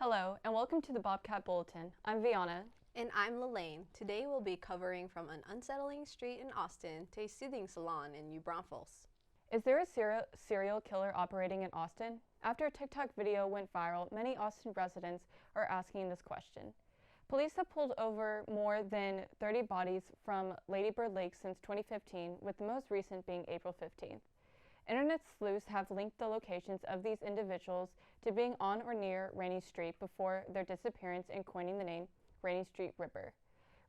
Hello, and welcome to the Bobcat Bulletin. I'm Viana. And I'm Lelaine. Today we'll be covering from an unsettling street in Austin to a soothing salon in New Braunfels. Is there a serial killer operating in Austin? After a TikTok video went viral, many Austin residents are asking this question. Police have pulled over more than 30 bodies from Lady Bird Lake since 2015, with the most recent being April 15th. Internet sleuths have linked the locations of these individuals to being on or near Rainey Street before their disappearance and coining the name Rainey Street Ripper.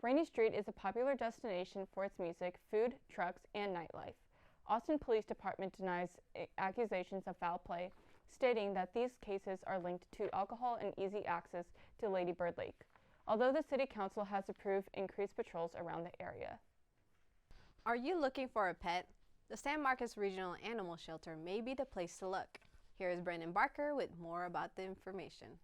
Rainey Street is a popular destination for its music, food, trucks, and nightlife. Austin Police Department denies accusations of foul play, stating that these cases are linked to alcohol and easy access to Lady Bird Lake, although the City Council has approved increased patrols around the area. Are you looking for a pet? The San Marcos Regional Animal Shelter may be the place to look. Here is Brendan Barker with more about the information.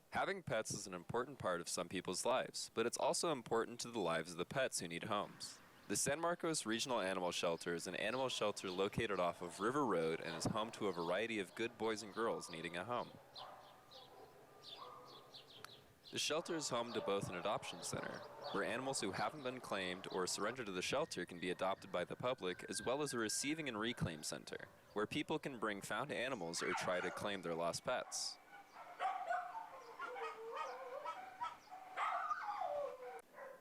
Having pets is an important part of some people's lives, but it's also important to the lives of the pets who need homes. The San Marcos Regional Animal Shelter is an animal shelter located off of River Road and is home to a variety of good boys and girls needing a home. The shelter is home to both an adoption center, where animals who haven't been claimed or surrendered to the shelter can be adopted by the public, as well as a receiving and reclaim center, where people can bring found animals or try to claim their lost pets.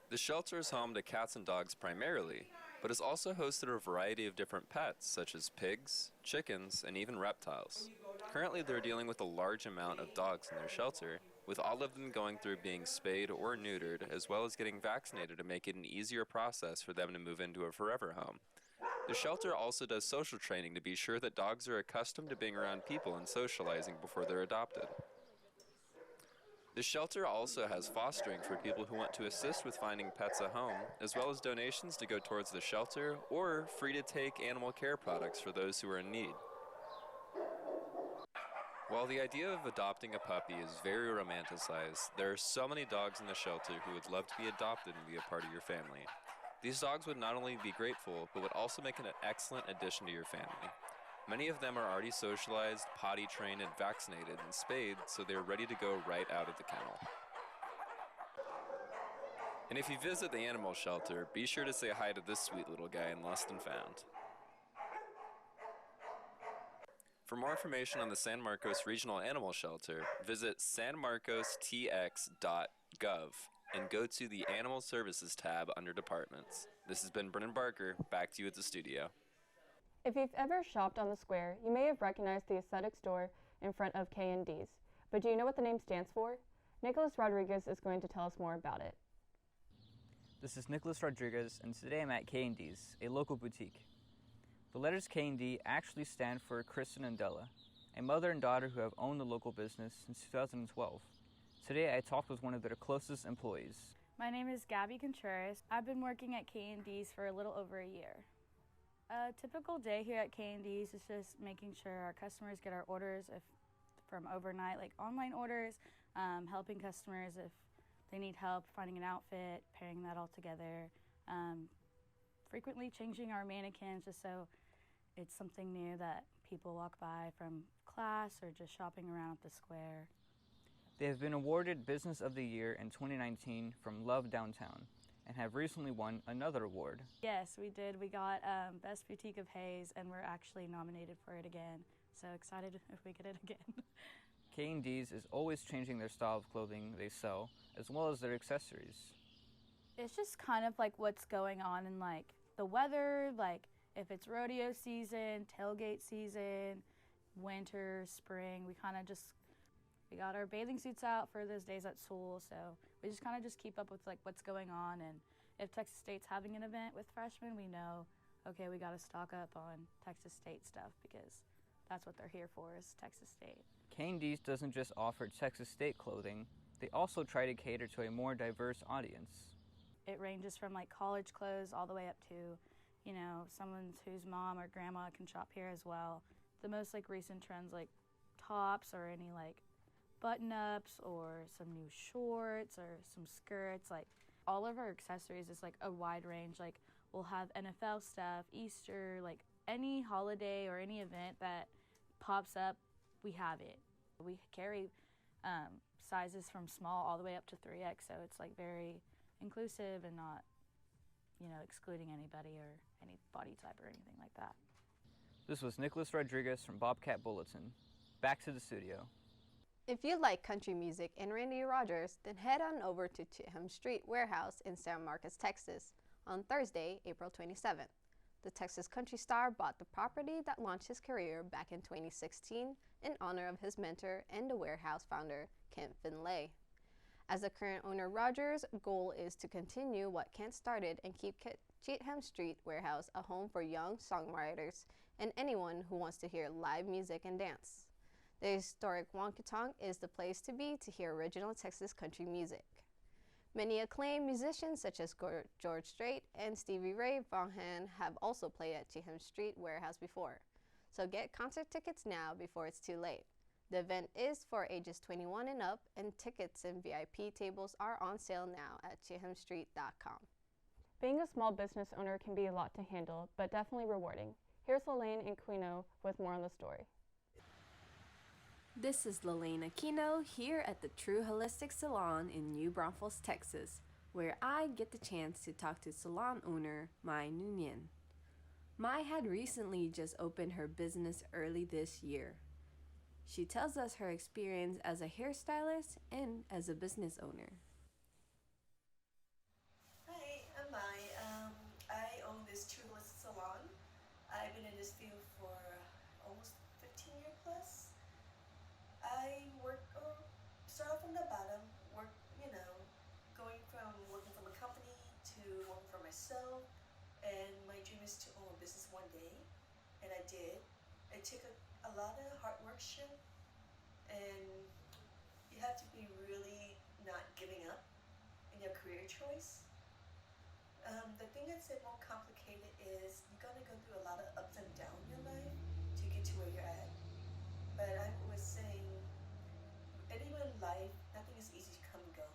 The shelter is home to cats and dogs primarily, but has also hosted a variety of different pets, such as pigs, chickens, and even reptiles. Currently, they're dealing with a large amount of dogs in their shelter, with all of them going through being spayed or neutered, as well as getting vaccinated to make it an easier process for them to move into a forever home. The shelter also does social training to be sure that dogs are accustomed to being around people and socializing before they're adopted. The shelter also has fostering for people who want to assist with finding pets a home, as well as donations to go towards the shelter or free-to-take animal care products for those who are in need. While the idea of adopting a puppy is very romanticized, there are so many dogs in the shelter who would love to be adopted and be a part of your family. These dogs would not only be grateful, but would also make an excellent addition to your family. Many of them are already socialized, potty trained, and vaccinated and spayed, so they're ready to go right out of the kennel. And if you visit the animal shelter, be sure to say hi to this sweet little guy in Lost and Found. For more information on the San Marcos Regional Animal Shelter, visit sanmarcostx.gov and go to the Animal Services tab under Departments. This has been Brendan Barker, back to you at the studio. If you've ever shopped on the square, you may have recognized the aesthetic store in front of K&D's. But do you know what the name stands for? Nicholas Rodriguez is going to tell us more about it. This is Nicholas Rodriguez, and today I'm at K&D's, a local boutique. The letters K&D actually stand for Kristen and Della, a mother and daughter who have owned the local business since 2012. Today I talked with one of their closest employees. My name is Gabby Contreras. I've been working at K&D's for a little over a year. A typical day here at K&D's is just making sure our customers get our orders from overnight, like online orders, helping customers if they need help finding an outfit, pairing that all together, frequently changing our mannequins just so it's something new that people walk by from class or just shopping around at the square. They have been awarded Business of the Year in 2019 from Love Downtown and have recently won another award. Yes, we did. We got Best Boutique of Hayes, and we're actually nominated for it again. So excited if we get it again. K&D's is always changing their style of clothing they sell, as well as their accessories. It's just kind of like what's going on in like the weather, like if it's rodeo season, tailgate season, winter, spring, we got our bathing suits out for those days at school, so we just kind of just keep up with like what's going on, and if Texas State's having an event with freshmen, we know, okay, we got to stock up on Texas State stuff because that's what they're here for, is Texas State. K&D's doesn't just offer Texas State clothing, they also try to cater to a more diverse audience. It ranges from like college clothes all the way up to, you know, someone whose mom or grandma can shop here as well. The most like recent trends like tops or any like button-ups or some new shorts or some skirts, like all of our accessories is like a wide range. Like we'll have NFL stuff, Easter, like any holiday or any event that pops up, we have it. We carry sizes from small all the way up to 3X, so it's like very inclusive and not, excluding anybody or any body type or anything like that. This was Nicholas Rodriguez from Bobcat Bulletin. Back to the studio. If you like country music and Randy Rogers, then head on over to Chiham Street Warehouse in San Marcos, Texas on Thursday, April 27th. The Texas country star bought the property that launched his career back in 2016 in honor of his mentor and the warehouse founder, Kent Finlay. As the current owner, Rogers' goal is to continue what Kent started and keep Chiham Street Warehouse a home for young songwriters and anyone who wants to hear live music and dance. The historic Wonky Tonk is the place to be to hear original Texas country music. Many acclaimed musicians such as George Strait and Stevie Ray Vaughan have also played at Chiham Street Warehouse before, so get concert tickets now before it's too late. The event is for ages 21 and up, and tickets and VIP tables are on sale now at chihamstreet.com. Being a small business owner can be a lot to handle, but definitely rewarding. Here's Lelaine and Quino with more on the story. This is Lelaine Aquino here at the True Holistic Salon in New Braunfels, Texas, where I get the chance to talk to salon owner Mai Nunyan. Mai had recently just opened her business early this year. She tells us her experience as a hairstylist and as a business owner. Hi, I'm Mai. I own this True Holistic Salon. I've been in this field for almost 15 years plus. I start off from the bottom, going from working from a company to working for myself, and my dream is to own a business one day, and I did. It took a lot of hard work, and you have to be really not giving up in your career choice. The thing that's more complicated is you're gonna go through a lot of ups and downs in your life to get to where you're at. But I was saying, anywhere in life, nothing is easy to come and go.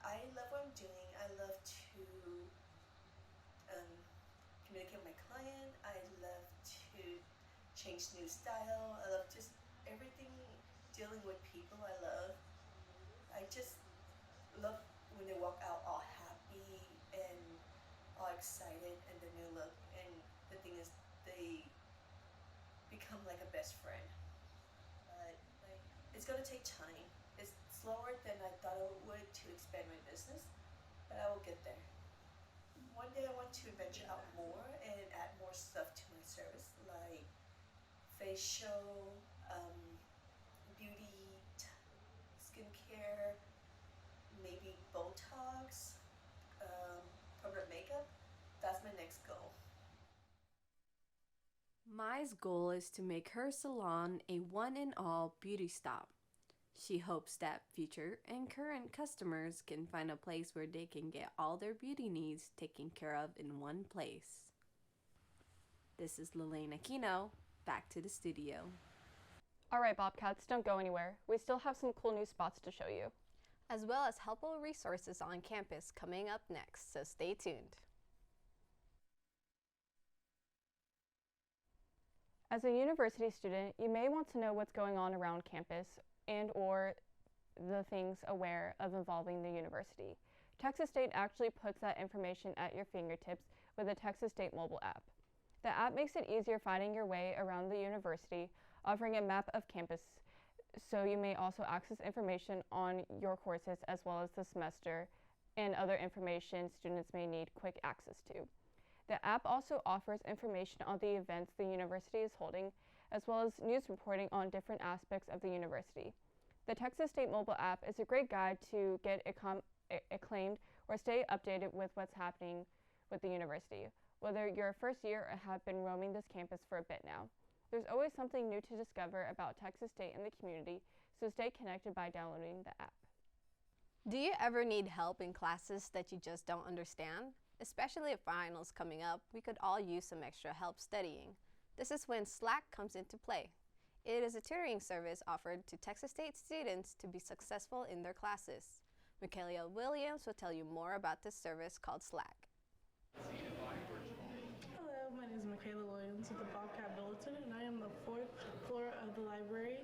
I love what I'm doing. I love to communicate with my client. I love to change new style. I love just everything dealing with people. I just love when they walk out all happy and all excited and the new look. And the thing is, they become like a best friend. But it's gonna take time. It's slower than I thought it would to expand my business, but I will get there. One day I want to venture out more and add more stuff to my service, like facial, beauty, skincare, maybe Botox, permanent makeup. That's my next goal. Mai's goal is to make her salon a one-and-all beauty stop. She hopes that future and current customers can find a place where they can get all their beauty needs taken care of in one place. This is Lelaine Aquino. Back to the studio. All right, Bobcats, don't go anywhere. We still have some cool new spots to show you, as well as helpful resources on campus coming up next, so stay tuned. As a university student, you may want to know what's going on around campus and or the things aware of involving the university. Texas State actually puts that information at your fingertips with the Texas State mobile app. The app makes it easier finding your way around the university, offering a map of campus, so you may also access information on your courses as well as the semester and other information students may need quick access to. The app also offers information on the events the university is holding, as well as news reporting on different aspects of the university. The Texas State mobile app is a great guide to get acclaimed or stay updated with what's happening with the university, whether you're a first year or have been roaming this campus for a bit now. There's always something new to discover about Texas State and the community, so stay connected by downloading the app. Do you ever need help in classes that you just don't understand? Especially if finals coming up, we could all use some extra help studying. This is when Slack comes into play. It is a tutoring service offered to Texas State students to be successful in their classes. Michaela Williams will tell you more about this service called Slack. Hello, my name is Michaela Williams with the Bobcat Bulletin, and I am the 4th floor of the library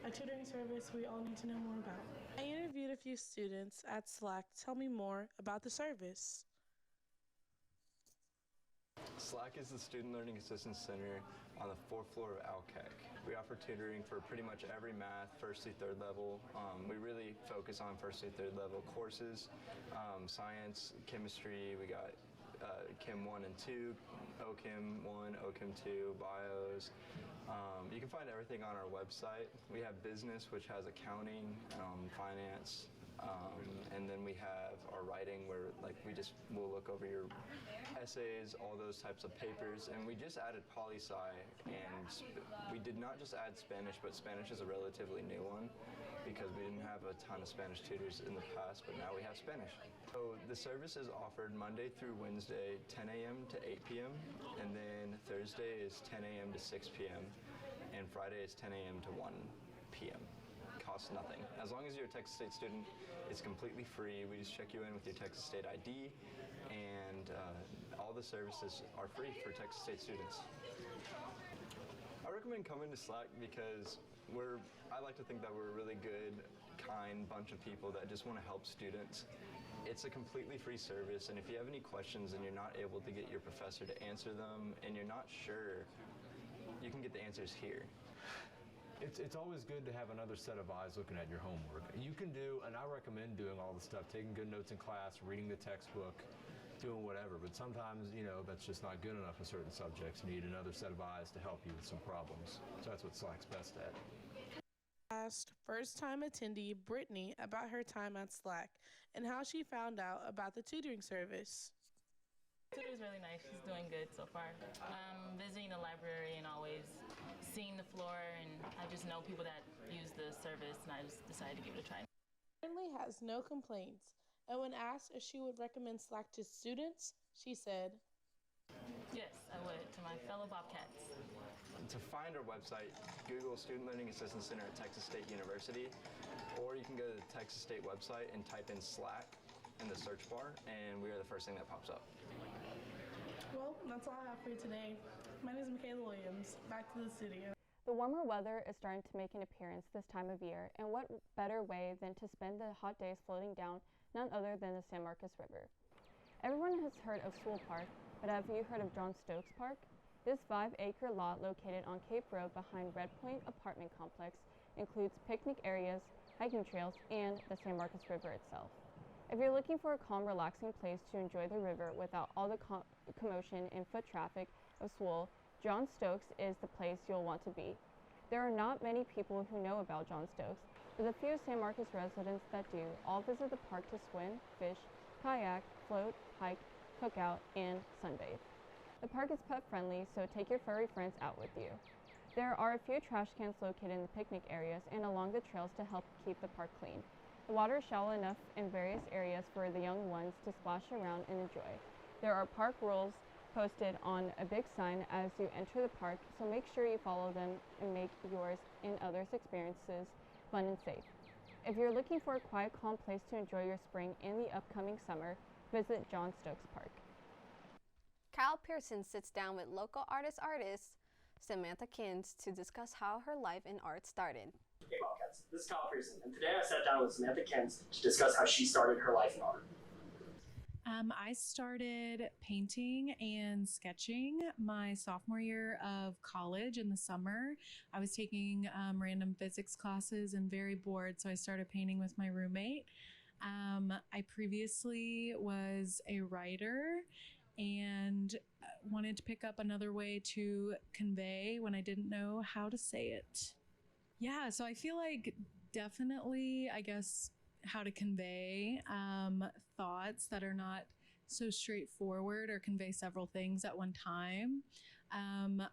a tutoring service we all need to know more about. I interviewed a few students at SLAC to tell me more about the service. SLAC is the Student Learning Assistance Center on the 4th floor of ALCAC. We offer tutoring for pretty much every math, 1st through 3rd level. We really focus on 1st through 3rd level courses, science, chemistry. We got Chem 1 and 2, OChem 1, OChem 2, bios. You can find everything on our website. We have business, which has accounting, finance, and then we have our writing, where we'll look over your essays, all those types of papers, and we just added poli-sci, and we did not just add Spanish, but Spanish is a relatively new one because we didn't have a ton of Spanish tutors in the past, but now we have Spanish. So the service is offered Monday through Wednesday, 10 a.m. to 8 p.m., and then Thursday is 10 a.m. to 6 p.m., and Friday is 10 a.m. to 1 p.m. Costs nothing. As long as you're a Texas State student, it's completely free. We just check you in with your Texas State ID, and all the services are free for Texas State students. I recommend coming to SLAC because I like to think that we're a really good, kind bunch of people that just want to help students. It's a completely free service, and if you have any questions and you're not able to get your professor to answer them and you're not sure, you can get the answers here. It's always good to have another set of eyes looking at your homework. You can do, and I recommend doing all the stuff, taking good notes in class, reading the textbook, doing whatever, but sometimes, that's just not good enough in certain subjects. You need another set of eyes to help you with some problems. So that's what SLAC's best at. I asked first-time attendee Brittany about her time at SLAC and how she found out about the tutoring service. Tutor's really nice. She's doing good so far. Visiting the library and always seeing the floor, and I just know people that use the service, and I just decided to give it a try. Currently has no complaints, and when asked if she would recommend SLAC to students, she said, Yes, I would, to my fellow Bobcats. To find our website, Google Student Learning Assistance Center at Texas State University, or you can go to the Texas State website and type in SLAC in the search bar, and we are the first thing that pops up. Well, that's all I have for you today. My name is Michaela Williams. Back to the studio. The warmer weather is starting to make an appearance this time of year, and what better way than to spend the hot days floating down none other than the San Marcos River. Everyone has heard of Sewell Park, but have you heard of John Stokes Park? This 5-acre lot located on Cape Road behind Red Point apartment complex includes picnic areas, hiking trails, and the San Marcos River itself. If you're looking for a calm, relaxing place to enjoy the river without all the commotion and foot traffic of Sewell, John Stokes is the place you'll want to be. There are not many people who know about John Stokes, but the few San Marcos residents that do all visit the park to swim, fish, kayak, float, hike, cook out, and sunbathe. The park is pet friendly, so take your furry friends out with you. There are a few trash cans located in the picnic areas and along the trails to help keep the park clean. The water is shallow enough in various areas for the young ones to splash around and enjoy. There are park rules posted on a big sign as you enter the park, so make sure you follow them and make yours and others' experiences fun and safe. If you're looking for a quiet, calm place to enjoy your spring and the upcoming summer, visit John Stokes Park. Kyle Pearson sits down with local artist Samantha Kins to discuss how her life in art started. Hey Bobcats, this is Kyle Pearson, and today I sat down with Samantha Kins to discuss how she started her life in art. I started painting and sketching my sophomore year of college in the summer. I was taking random physics classes and very bored, so I started painting with my roommate. I previously was a writer and wanted to pick up another way to convey when I didn't know how to say it. Yeah, so I feel like definitely, I guess, how to convey thoughts that are not so straightforward or convey several things at one time.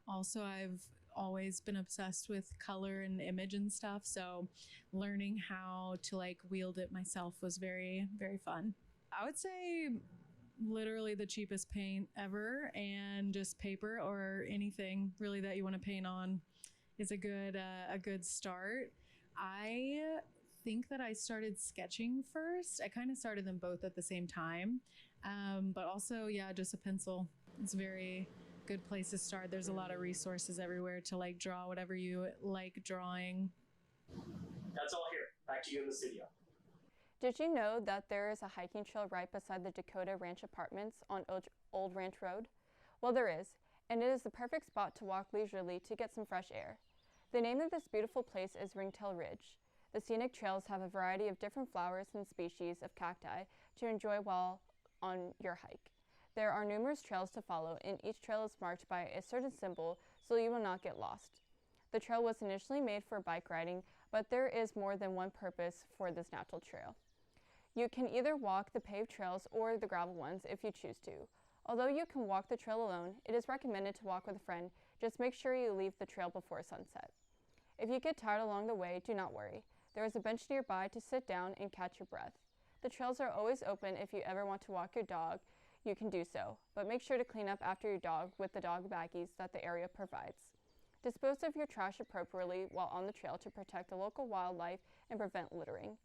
Also, I've always been obsessed with color and image and stuff, so learning how to wield it myself was very, very fun. I would say literally the cheapest paint ever, and just paper or anything really that you want to paint on is a good start. I think that I started sketching first. I kind of started them both at the same time, but also, yeah, just a pencil. It's a very good place to start. There's a lot of resources everywhere to draw whatever you like drawing. That's all here. Back to you in the studio. Did you know that there is a hiking trail right beside the Dakota Ranch Apartments on Old Ranch Road? Well, there is, and it is the perfect spot to walk leisurely to get some fresh air. The name of this beautiful place is Ringtail Ridge. The scenic trails have a variety of different flowers and species of cacti to enjoy while on your hike. There are numerous trails to follow, and each trail is marked by a certain symbol so you will not get lost. The trail was initially made for bike riding, but there is more than one purpose for this natural trail. You can either walk the paved trails or the gravel ones if you choose to. Although you can walk the trail alone, it is recommended to walk with a friend. Just make sure you leave the trail before sunset. If you get tired along the way, do not worry. There is a bench nearby to sit down and catch your breath. The trails are always open. If you ever want to walk your dog, you can do so, but make sure to clean up after your dog with the dog baggies that the area provides. Dispose of your trash appropriately while on the trail to protect the local wildlife and prevent littering.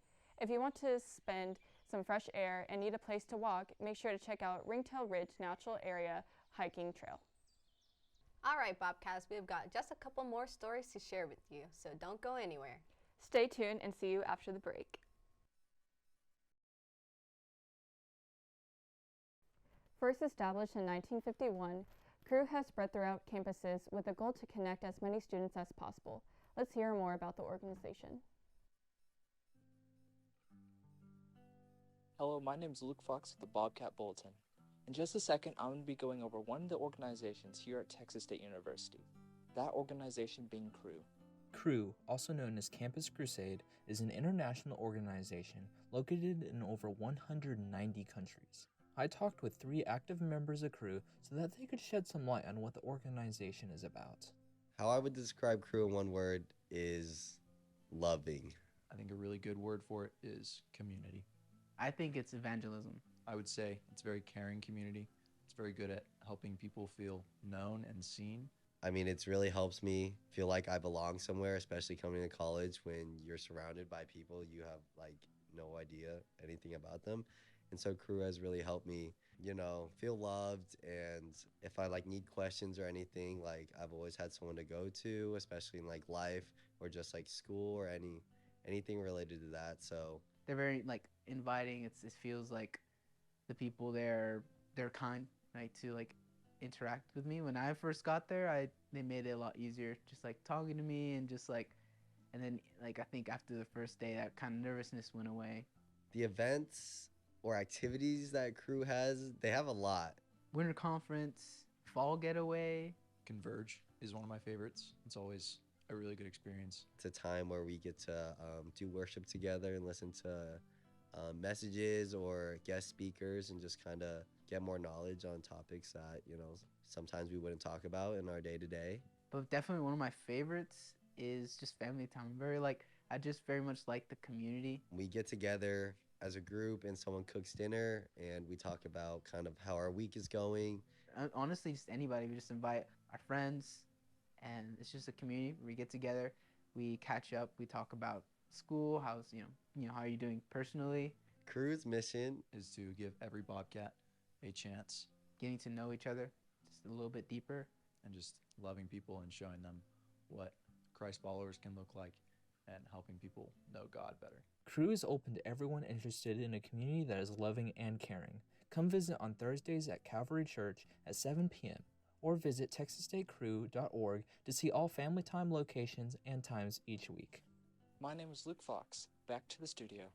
If you want to spend some fresh air and need a place to walk, make sure to check out Ringtail Ridge Natural Area Hiking Trail. All right, Bobcats, we've got just a couple more stories to share with you, so don't go anywhere. Stay tuned and see you after the break. First established in 1951, Crew has spread throughout campuses with a goal to connect as many students as possible. Let's hear more about the organization. Hello, my name is Luke Fox with the Bobcat Bulletin. In just a second, I'm going to be going over one of the organizations here at Texas State University, that organization being Crew. Crew, also known as Campus Crusade, is an international organization located in over 190 countries. I talked with 3 active members of Crew so that they could shed some light on what the organization is about. How I would describe Crew in one word is loving. I think a really good word for it is community. I think it's evangelism. I would say it's a very caring community. It's very good at helping people feel known and seen. I mean, it really helps me feel like I belong somewhere, especially coming to college when you're surrounded by people you have like no idea anything about them. And so Crew has really helped me, feel loved. And if I need questions or anything, I've always had someone to go to, especially in life or just school or anything related to that. So they're very inviting. It feels like the people there, they're kind, right, to interact with me. When I first got there, they made it a lot easier, just talking to me and just and then I think after the first day, that kind of nervousness went away. The events or activities that Crew has, they have a lot. Winter conference, fall getaway. Converge is one of my favorites. It's always a really good experience. It's a time where we get to do worship together and listen to messages or guest speakers and just kind of get more knowledge on topics that, sometimes we wouldn't talk about in our day-to-day. But definitely one of my favorites is just family time. I just very much like the community. We get together as a group and someone cooks dinner and we talk about kind of how our week is going. Honestly, just anybody. We just invite our friends and it's just a community. We get together, we catch up, we talk about school, how are you doing personally. Crew's mission is to give every Bobcat a chance. Getting to know each other just a little bit deeper. And just loving people and showing them what Christ followers can look like and helping people know God better. Crew is open to everyone interested in a community that is loving and caring. Come visit on Thursdays at Calvary Church at 7 p.m. or visit texasstatecrew.org to see all family time locations and times each week. My name is Luke Fox. Back to the studio.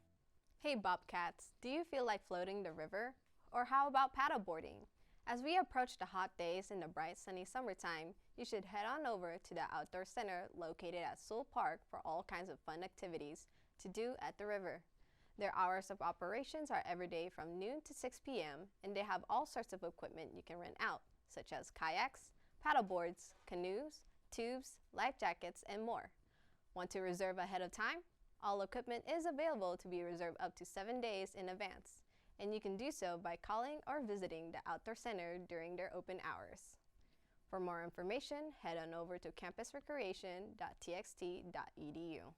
Hey Bobcats, do you feel like floating the river? Or how about paddleboarding? As we approach the hot days in the bright sunny summertime, you should head on over to the outdoor center located at Sewell Park for all kinds of fun activities to do at the river. Their hours of operations are every day from noon to 6 p.m. and they have all sorts of equipment you can rent out, such as kayaks, paddleboards, canoes, tubes, life jackets, and more. Want to reserve ahead of time? All equipment is available to be reserved up to 7 days in advance, and you can do so by calling or visiting the Outdoor Center during their open hours. For more information, head on over to campusrecreation.txt.edu.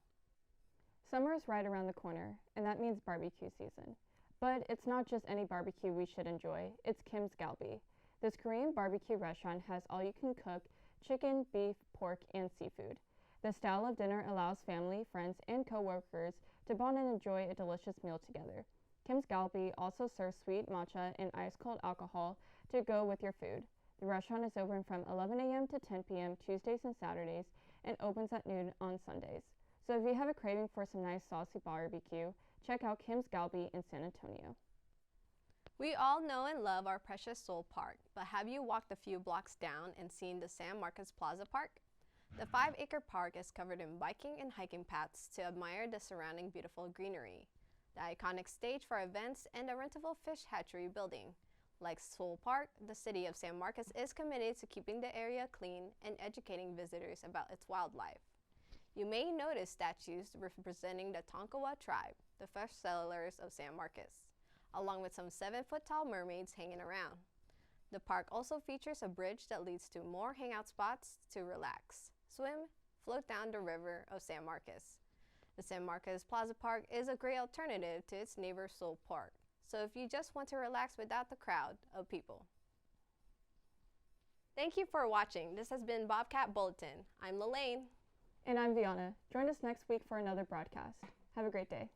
Summer is right around the corner, and that means barbecue season. But it's not just any barbecue we should enjoy, it's Kim's Galbi. This Korean barbecue restaurant has all-you-can-cook chicken, beef, pork, and seafood. This style of dinner allows family, friends, and coworkers to bond and enjoy a delicious meal together. Kim's Galbi also serves sweet matcha and ice-cold alcohol to go with your food. The restaurant is open from 11 a.m. to 10 p.m. Tuesdays and Saturdays and opens at noon on Sundays. So if you have a craving for some nice saucy barbecue, check out Kim's Galbi in San Antonio. We all know and love our precious Soul Park, but have you walked a few blocks down and seen the San Marcos Plaza Park? The 5-acre park is covered in biking and hiking paths to admire the surrounding beautiful greenery, the iconic stage for events, and the rentable fish hatchery building. Like Soul Park, the city of San Marcos is committed to keeping the area clean and educating visitors about its wildlife. You may notice statues representing the Tonkawa tribe, the first settlers of San Marcos, along with some 7-foot-tall mermaids hanging around. The park also features a bridge that leads to more hangout spots to relax, swim, float down the river of San Marcos. The San Marcos Plaza Park is a great alternative to its neighbor Soul Park, so if you just want to relax without the crowd of people. Thank you for watching. This has been Bobcat Bulletin. I'm Lelaine. And I'm Viana. Join us next week for another broadcast. Have a great day.